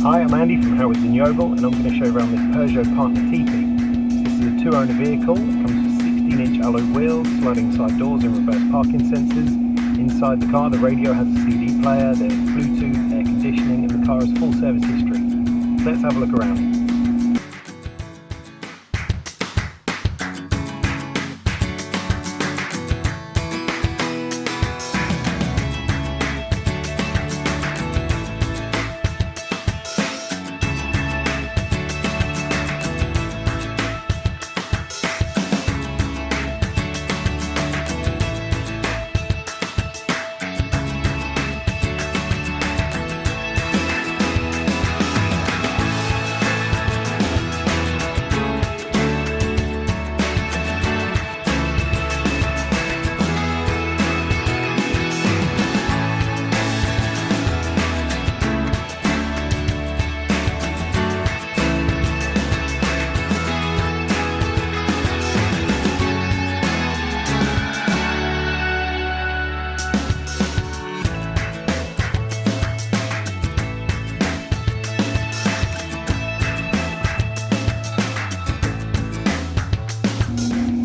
Hi, I'm Andy from Howard's in Yeovil, and I'm going to show you around this Peugeot Partner TP. This is a two-owner vehicle. It comes with 16-inch alloy wheels, sliding side doors and reverse parking sensors. Inside the car, the radio has a CD player, there's Bluetooth, air conditioning, and the car has full service history. So let's have a look around.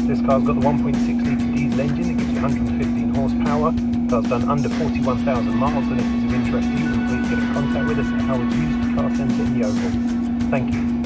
This car's got the 1.6 litre diesel engine that gives you 115 horsepower. The car's done under 41,000 miles, and if it's of interest to you, then please get in contact with us at Howard's Used Car Centre in Yeovil. Thank you.